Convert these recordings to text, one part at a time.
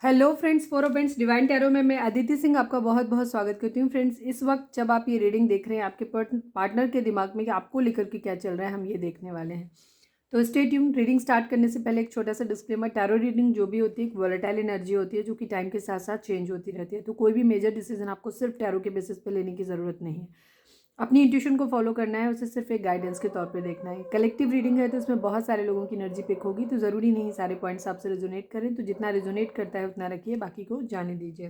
Hello friends, four friends divine tarot में मैं अदिति सिंह आपका बहुत बहुत स्वागत करती हूँ। फ्रेंड्स, इस वक्त जब आप ये रीडिंग देख रहे हैं, आपके पार्टनर के दिमाग में कि आपको लेकर के क्या चल रहा है, हम ये देखने वाले हैं। तो स्टे ट्यून्ड। रीडिंग स्टार्ट करने से पहले एक छोटा सा डिस्क्लेमर, टैरो रीडिंग जो भी होती है एक वोलेटाइल एनर्जी होती है जो कि टाइम के साथ साथ चेंज होती रहती है। तो कोई भी मेजर डिसीजन आपको सिर्फ टैरो के बेसिस पे लेने की ज़रूरत नहीं है। अपनी इंट्यूशन को फॉलो करना है, उसे सिर्फ एक गाइडेंस के तौर पे देखना है। कलेक्टिव रीडिंग है तो इसमें बहुत सारे लोगों की एनर्जी पिक होगी, तो ज़रूरी नहीं सारे पॉइंट्स आपसे रेजोनेट करें। तो जितना रेजोनेट करता है उतना रखिए, बाकी को जाने दीजिए।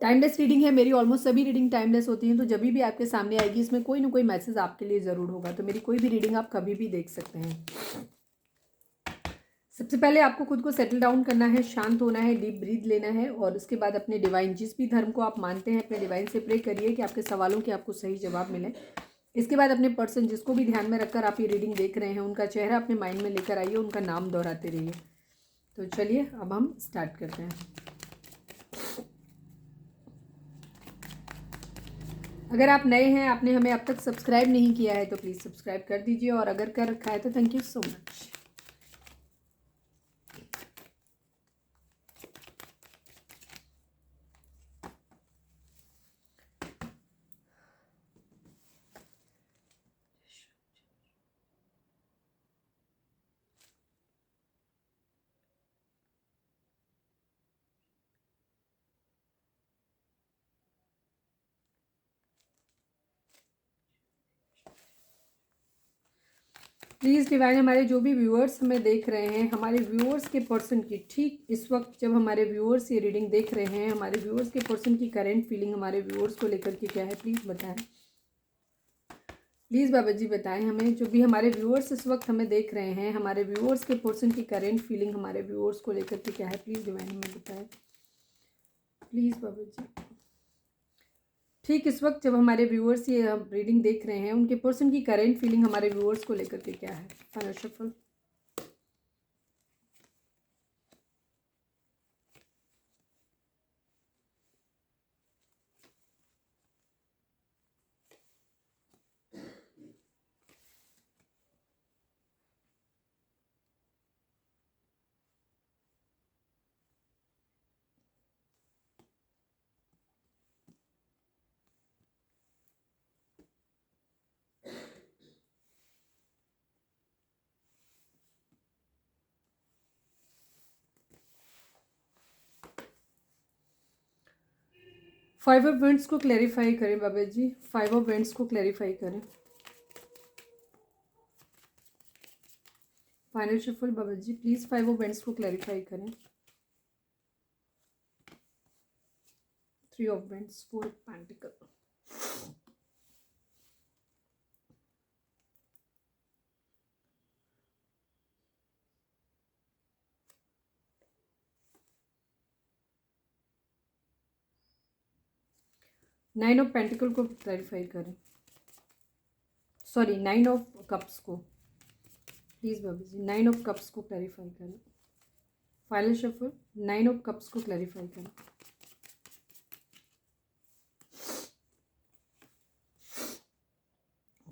टाइमलेस रीडिंग है मेरी, ऑलमोस्ट सभी रीडिंग टाइमलेस होती हैं। तो जब भी आपके सामने आएगी इसमें कोई ना कोई मैसेज आपके लिए ज़रूर होगा। तो मेरी कोई भी रीडिंग आप कभी भी देख सकते हैं। सबसे पहले आपको खुद को सेटल डाउन करना है, शांत होना है, डीप ब्रीथ लेना है और उसके बाद अपने डिवाइन, जिस भी धर्म को आप मानते हैं, अपने डिवाइन से प्रे करिए कि आपके सवालों के आपको सही जवाब मिले। इसके बाद अपने पर्सन जिसको भी ध्यान में रखकर आप ये रीडिंग देख रहे हैं, उनका चेहरा अपने माइंड में लेकर आइए, उनका नाम दोहराते रहिए। तो चलिए अब हम स्टार्ट करते हैं। अगर आप नए हैं, आपने हमें अब तक सब्सक्राइब नहीं किया है तो प्लीज़ सब्सक्राइब कर दीजिए, और अगर कर रखा है तो thank you so much. Please divine, हमारे जो भी व्यूअर्स हमें देख रहे हैं, हमारे व्यूअर्स के पर्सन की ठीक इस वक्त जब हमारे व्यूअर्स ये रीडिंग देख रहे हैं, हमारे व्यूअर्स के पर्सन की करेंट फीलिंग हमारे व्यूअर्स को लेकर के क्या है, प्लीज़ बताएं। प्लीज़ बाबा जी बताएं हमें, जो भी हमारे व्यूअर्स इस वक्त हमें देख रहे हैं, हमारे व्यूअर्स के पर्सन की करेंट फीलिंग हमारे व्यूअर्स को लेकर के क्या है, प्लीज़ डिवाइन हमें बताएं। प्लीज़ बाबा जी, ठीक इस वक्त जब हमारे व्यूअर्स ये रीडिंग देख रहे हैं, उनके पर्सन की करेंट फीलिंग हमारे व्यूअर्स को लेकर के क्या है। Final shuffle. 5 ऑफ वेंट्स को क्लैरिफाई करें बाबा जी, 5 ऑफ वेंट्स को क्लैरिफाई करें। Final shuffle Baba ji, please 5 of wands को क्लैरिफाई करें। 3 of wands, 4 of pentacle, 9 of pentacle को क्लैरिफाई करें। सॉरी, 9 ऑफ कप्स को, please Baba ji 9 of cups को क्लैरिफाई करें। फाइनल शफल, 9 ऑफ कप्स को क्लैरिफाई करें।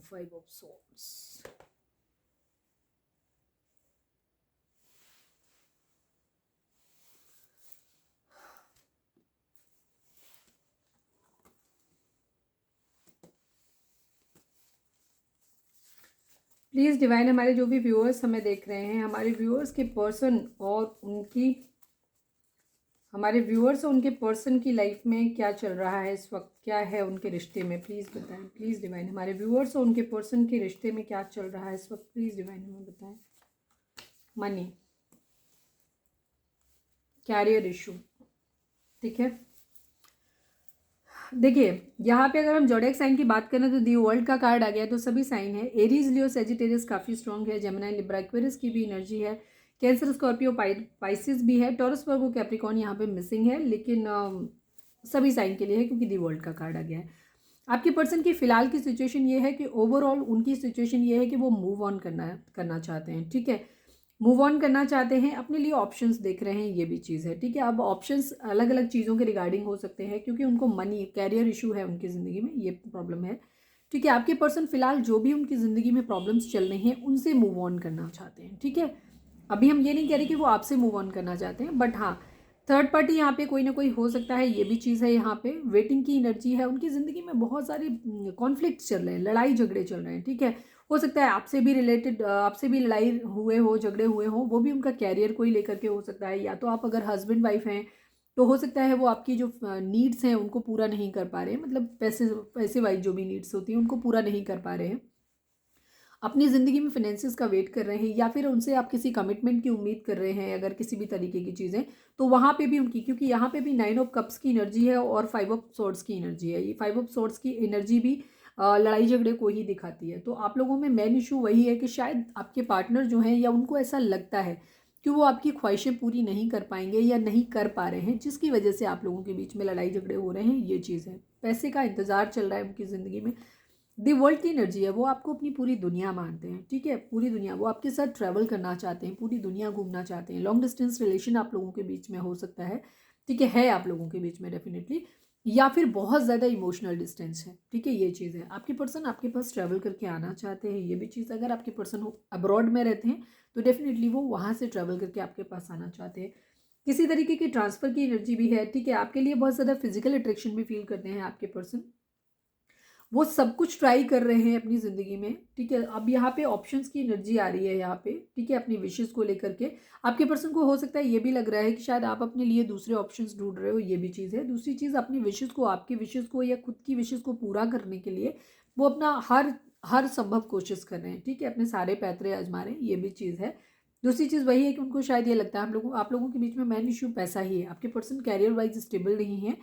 5 ऑफ सोर्ड्स, प्लीज़ डिवाइन, हमारे जो भी व्यूअर्स हमें देख रहे हैं, हमारे व्यूअर्स के पर्सन और उनकी, हमारे व्यूअर्स और उनके पर्सन की लाइफ में क्या चल रहा है इस वक्त, क्या है उनके रिश्ते में, प्लीज़ बताएं। प्लीज़ डिवाइन, हमारे व्यूअर्स और उनके पर्सन के रिश्ते में क्या चल रहा है इस वक्त, प्लीज़ डिवाइन हमें बताएं। मनी, कैरियर इशू, ठीक है। देखिए यहाँ पे अगर हम जोडिएक साइन की बात करें तो दी वर्ल्ड का कार्ड आ गया, तो सभी साइन है। एरीज, लियो, सेजिटेरियस काफ़ी स्ट्रॉन्ग है। जेमिनी, लिब्रा, एक्वेरियस की भी एनर्जी है। कैंसर, स्कॉर्पियो, पाइसिस भी है। टॉरस, वर्गो, कैप्रिकॉर्न यहाँ पे मिसिंग है, लेकिन सभी साइन के लिए है क्योंकि दी वर्ल्ड का कार्ड आ गया है। आपके पर्सन की फिलहाल की सिचुएशन ये है कि ओवरऑल उनकी सिचुएशन ये है कि वो मूव ऑन करना चाहते हैं, ठीक है। मूव ऑन करना चाहते हैं, अपने लिए ऑप्शंस देख रहे हैं, ये भी चीज़ है, ठीक है। अब ऑप्शंस अलग अलग चीज़ों के रिगार्डिंग हो सकते हैं क्योंकि उनको मनी, कैरियर इशू है उनकी ज़िंदगी में, ये प्रॉब्लम है, ठीक है। आपके पर्सन फिलहाल जो भी उनकी ज़िंदगी में प्रॉब्लम्स चल रही हैं उनसे मूव ऑन करना चाहते हैं, ठीक है। अभी हम ये नहीं कह रहे कि वो आपसे मूव ऑन करना चाहते हैं, बट हाँ थर्ड पार्टी यहाँ पे कोई ना कोई हो सकता है, ये भी चीज़ है। यहाँ पे वेटिंग की एनर्जी है, उनकी ज़िंदगी में बहुत सारे कॉन्फ्लिक्ट चल रहे हैं, लड़ाई झगड़े चल रहे हैं, ठीक है। हो सकता है आपसे भी रिलेटेड, आपसे भी लड़ाई हुए हो, झगड़े हुए हो, वो भी उनका कैरियर को ही लेकर के हो सकता है। या तो आप अगर हस्बैंड वाइफ हैं तो हो सकता है वो आपकी जो नीड्स हैं उनको पूरा नहीं कर पा रहे हैं, मतलब पैसे पैसे वाइज जो भी नीड्स होती हैं उनको पूरा नहीं कर पा रहे हैं, अपनी ज़िंदगी में फाइनेंसिस का वेट कर रहे हैं, या फिर उनसे आप किसी कमिटमेंट की उम्मीद कर रहे हैं अगर किसी भी तरीके की चीज़ें, तो वहाँ पे भी उनकी, क्योंकि यहाँ पे भी 9 ऑफ कप्स की एनर्जी है और 5 ऑफ सॉर्ड्स की एनर्जी है। ये 5 ऑफ सॉर्ड्स की एनर्जी भी लड़ाई झगड़े को ही दिखाती है। तो आप लोगों में मेन इशू वही है कि शायद आपके पार्टनर जो हैं, या उनको ऐसा लगता है कि वो आपकी ख्वाहिशें पूरी नहीं कर पाएंगे या नहीं कर पा रहे हैं, जिसकी वजह से आप लोगों के बीच में लड़ाई झगड़े हो रहे हैं। ये चीज़ है, पैसे का इंतज़ार चल रहा है उनकी ज़िंदगी में। दी वर्ल्ड की एनर्जी है, वो आपको अपनी पूरी दुनिया मानते हैं, ठीक है, पूरी दुनिया। वो आपके साथ ट्रैवल करना चाहते हैं, पूरी दुनिया घूमना चाहते हैं। लॉन्ग डिस्टेंस रिलेशन आप लोगों के बीच में हो सकता है, ठीक है आप लोगों के बीच में डेफिनेटली। या फिर बहुत ज़्यादा इमोशनल डिस्टेंस है, ठीक है, ये चीज़ है। आपके पर्सन आपके पास ट्रैवल करके आना चाहते हैं, ये भी चीज़। अगर आपके पर्सन अब्रॉड में रहते हैं तो डेफिनेटली वो वहाँ से ट्रैवल करके आपके पास आना चाहते हैं। किसी तरीके की ट्रांसफ़र की एनर्जी भी है, ठीक है। आपके लिए बहुत ज़्यादा फिजिकल अट्रैक्शन भी फील करते हैं आपके पर्सन। वो सब कुछ ट्राई कर रहे हैं अपनी ज़िंदगी में, ठीक है। अब यहाँ पे ऑप्शंस की एनर्जी आ रही है यहाँ पे, ठीक है, अपनी विशेस को लेकर के। आपके पर्सन को हो सकता है ये भी लग रहा है कि शायद आप अपने लिए दूसरे ऑप्शंस ढूंढ रहे हो, ये भी चीज़ है। दूसरी चीज़, अपनी विशेस को, आपकी विशेस को या खुद की विशेस को पूरा करने के लिए वो अपना हर हर संभव कोशिश कर रहे हैं, ठीक है, अपने सारे पैतरे आजमा रहे हैं, ये भी चीज़ है। दूसरी चीज़ वही है कि उनको शायद ये लगता है, आप लोगों के बीच में मेन इशू पैसा ही है। आपके पर्सन कैरियर वाइज स्टेबल नहीं है,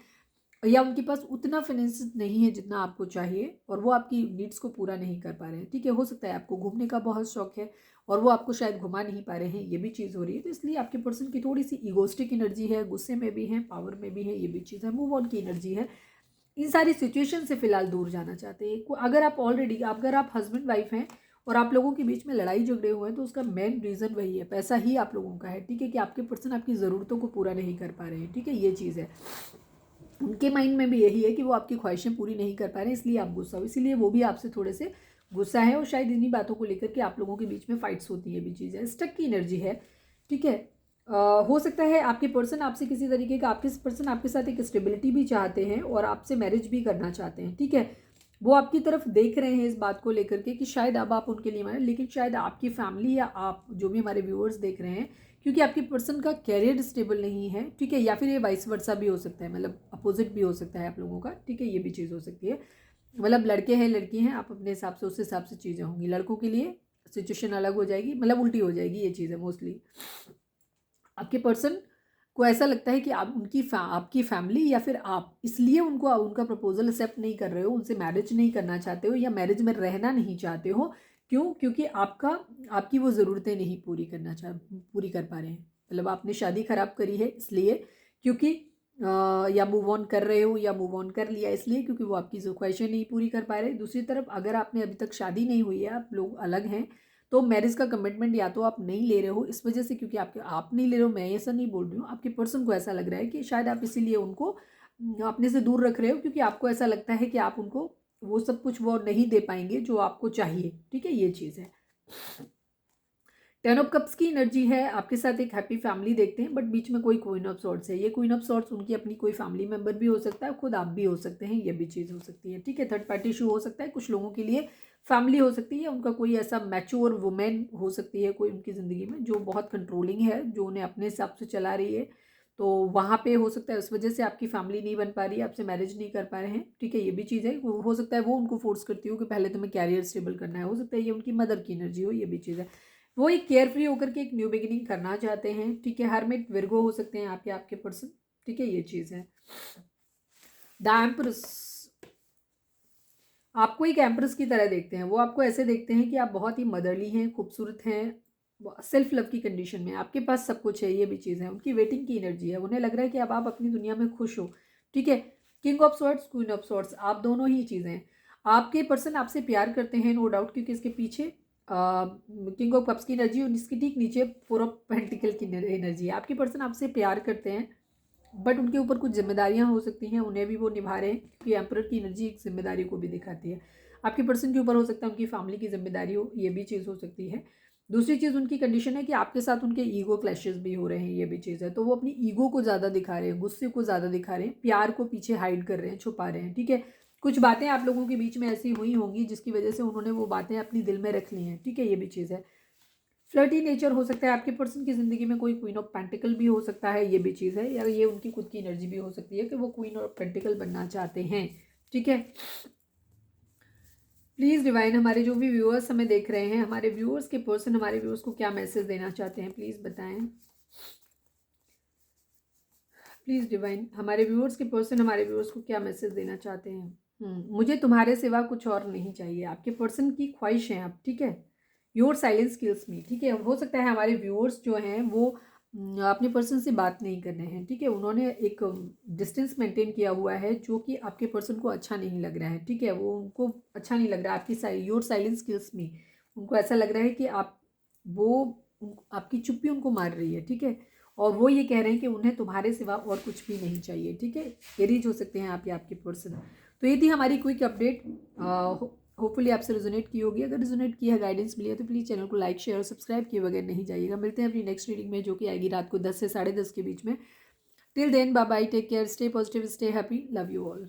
या उनके पास उतना फाइनेंस नहीं है जितना आपको चाहिए, और वो आपकी नीड्स को पूरा नहीं कर पा रहे हैं, ठीक है। हो सकता है आपको घूमने का बहुत शौक है और वो आपको शायद घुमा नहीं पा रहे हैं, ये भी चीज़ हो रही है। तो इसलिए आपके पर्सन की थोड़ी सी ईगोस्टिक एनर्जी है, गुस्से में भी है, पावर में भी है, ये भी चीज़ है। मूव ऑन की एनर्जी है, इन सारी सिचुएशन से फिलहाल दूर जाना चाहते हैं। अगर आप हस्बैंड वाइफ हैं और आप लोगों के बीच में लड़ाई झगड़े हुए हैं, तो उसका मेन रीज़न वही है, पैसा ही आप लोगों का है, ठीक है, कि आपके पर्सन आपकी ज़रूरतों को पूरा नहीं कर पा रहे हैं, ठीक है, ये चीज़ है। उनके माइंड में भी यही है कि वो आपकी ख्वाहिशें पूरी नहीं कर पा रहे हैं, इसलिए आप गुस्सा हो, इसीलिए वो भी आपसे थोड़े से गुस्सा है, और शायद इन्हीं बातों को लेकर के आप लोगों के बीच में फाइट्स होती है, भी चीज़ है। स्टक की एनर्जी है, ठीक है। हो सकता है आपके पर्सन आपसे किसी तरीके का, आपके पर्सन आपके साथ एक स्टेबिलिटी भी चाहते हैं और आपसे मैरिज भी करना चाहते हैं, ठीक है। वो आपकी तरफ देख रहे हैं इस बात को लेकर के कि शायद अब आप उनके लिए माने, लेकिन शायद आपकी फैमिली या आप जो भी हमारे व्यूअर्स देख रहे हैं, क्योंकि आपके पर्सन का कैरियर स्टेबल नहीं है, ठीक है, या फिर ये वाइस वर्सा भी हो सकता है, मतलब अपोजिट भी हो सकता है आप लोगों का, ठीक है, ये भी चीज़ हो सकती है। मतलब लड़के हैं लड़की हैं, आप अपने हिसाब से, उस हिसाब से चीज़ें होंगी। लड़कों के लिए सिचुएशन अलग हो जाएगी, मतलब उल्टी हो जाएगी, ये चीज़ है मोस्टली। आपके पर्सन को ऐसा लगता है कि आप आपकी फैमिली या फिर आप इसलिए उनको उनका प्रपोजल एक्सेप्ट नहीं कर रहे हो, उनसे मैरिज नहीं करना चाहते हो, या मैरिज में रहना नहीं चाहते हो। क्यों? क्योंकि आपकी वो ज़रूरतें नहीं पूरी कर पा रहे हैं। मतलब आपने शादी खराब करी है इसलिए, क्योंकि या मूव ऑन कर रहे हो, या मूव ऑन कर लिया इसलिए क्योंकि वो आपकी जो ख्वाहिशें नहीं पूरी कर पा रहे। दूसरी तरफ अगर आपने अभी तक शादी नहीं हुई है, आप लोग अलग हैं, तो मैरिज का कमिटमेंट या तो आप नहीं ले रहे हो इस वजह से, क्योंकि आप नहीं ले रहे हो, मैं ऐसा नहीं बोल रही हूँ, आपके पर्सन को ऐसा लग रहा है कि शायद आप इसीलिए उनको अपने से दूर रख रहे हो, क्योंकि आपको ऐसा लगता है कि आप उनको वो सब कुछ वो नहीं दे पाएंगे जो आपको चाहिए, ठीक है, ये चीज़ है। 10 ऑफ कप्स की एनर्जी है, आपके साथ एक हैप्पी फैमिली देखते हैं, बट बीच में कोई क्वीन ऑफ सॉर्ट्स है। ये क्वीन ऑफ सॉर्ट्स उनकी अपनी कोई फैमिली मेंबर भी हो सकता है, खुद आप भी हो सकते हैं, ये भी चीज़ हो सकती है, ठीक है। थर्ड पार्टी इशू हो सकता है, कुछ लोगों के लिए फैमिली हो सकती है, उनका कोई ऐसा मैच्योर वुमेन हो सकती है कोई उनकी ज़िंदगी में, जो बहुत कंट्रोलिंग है, जो उन्हें अपने हिसाब से चला रही है। तो वहाँ पे हो सकता है उस वजह से आपकी फैमिली नहीं बन पा रही है, आपसे मैरिज नहीं कर पा रहे हैं, ठीक है, ये भी चीज़ है। हो सकता है वो उनको फोर्स करती हो कि पहले तुम्हें कैरियर स्टेबल करना है, हो सकता है ये उनकी मदर की एनर्जी हो, ये भी चीज़ है। वो एक केयर फ्री होकर के एक न्यू बिगिनिंग करना चाहते हैं, ठीक है। हरमिट विर्गो हो सकते हैं आपके पर्सन, ठीक है, ये चीज़ है। द एम्प्रेस, आपको एक एम्प्रेस की तरह देखते हैं, वो आपको ऐसे देखते हैं कि आप बहुत ही मदरली हैं, खूबसूरत हैं, सेल्फ लव की कंडीशन में, आपके पास सब कुछ है, ये भी चीज़ है। उनकी वेटिंग की एनर्जी है, उन्हें लग रहा है कि अब आप अपनी दुनिया में खुश हो, ठीक है। King of swords, queen of swords, आप दोनों ही चीज़ें हैं। आपके पर्सन आपसे प्यार करते हैं, नो डाउट, क्योंकि इसके पीछे किंग ऑफ कप्स की एनर्जी और इसके ठीक नीचे 4 ऑफ पेंटिकल की एनर्जी है। आपके पर्सन आपसे प्यार करते हैं, बट उनके ऊपर कुछ जिम्मेदारियां हो सकती हैं, उन्हें भी वो निभा रहे हैं, क्योंकि एम्परर की एनर्जी एक जिम्मेदारी को भी दिखाती है। आपके पर्सन के ऊपर हो सकता है उनकी फैमिली की जिम्मेदारी हो, ये भी चीज़ हो सकती है। दूसरी चीज़ उनकी कंडीशन है कि आपके साथ उनके ईगो क्लैशेस भी हो रहे हैं, ये भी चीज़ है। तो वो अपनी ईगो को ज़्यादा दिखा रहे हैं, गुस्से को ज़्यादा दिखा रहे हैं, प्यार को पीछे हाइड कर रहे हैं, छुपा रहे हैं, ठीक है। कुछ बातें आप लोगों के बीच में ऐसी हुई होंगी जिसकी वजह से उन्होंने वो बातें अपनी दिल में रख ली हैं, ठीक है, ये भी चीज़ है। फ्लर्टी नेचर हो सकता है आपके पर्सन की ज़िंदगी में, कोई क्वीन ऑफ पेंटिकल भी हो सकता है, ये भी चीज़ है, या ये उनकी खुद की एनर्जी भी हो सकती है कि वो क्वीन ऑफ पेंटिकल बनना चाहते हैं, ठीक है। प्लीज़ डिवाइन, हमारे जो भी व्यूअर्स हमें देख रहे हैं, हमारे व्यूअर्स के पर्सन हमारे व्यूअर्स को क्या मैसेज देना चाहते हैं, प्लीज़ बताएं। प्लीज़ डिवाइन, हमारे व्यूअर्स के पर्सन हमारे व्यूअर्स को क्या मैसेज देना चाहते हैं। मुझे तुम्हारे सिवा कुछ और नहीं चाहिए, आपके पर्सन की ख्वाहिश है आप, ठीक है। योर साइलेंस किल्स मी, ठीक है। हो सकता है हमारे व्यूअर्स जो हैं वो अपने पर्सन से बात नहीं कर रहे हैं, ठीक है। उन्होंने एक डिस्टेंस मेंटेन किया हुआ है जो कि आपके पर्सन को अच्छा नहीं लग रहा है, ठीक है। वो उनको अच्छा नहीं लग रहा है आपकी योर साइलेंस किल्स मी। उनको ऐसा लग रहा है कि आपकी चुप्पी उनको मार रही है, ठीक है। और वो ये कह रहे हैं कि उन्हें तुम्हारे सिवा और कुछ भी नहीं चाहिए, ठीक है। एरीज हो सकते हैं आप या आपके पर्सन। तो ये थी हमारी क्विक अपडेट। होपफुली आपसे रिजोनेट की होगी। अगर रिजोनेट की है, गाइडेंस मिली है, तो प्लीज़ चैनल को लाइक शेयर और सब्सक्राइब किए बगैर नहीं जाइएगा। मिलते हैं अपनी नेक्स्ट रीडिंग में, जो कि आएगी रात को 10 से 10:30 के बीच में। Till then bye bye, take care, stay positive, stay happy, love you all.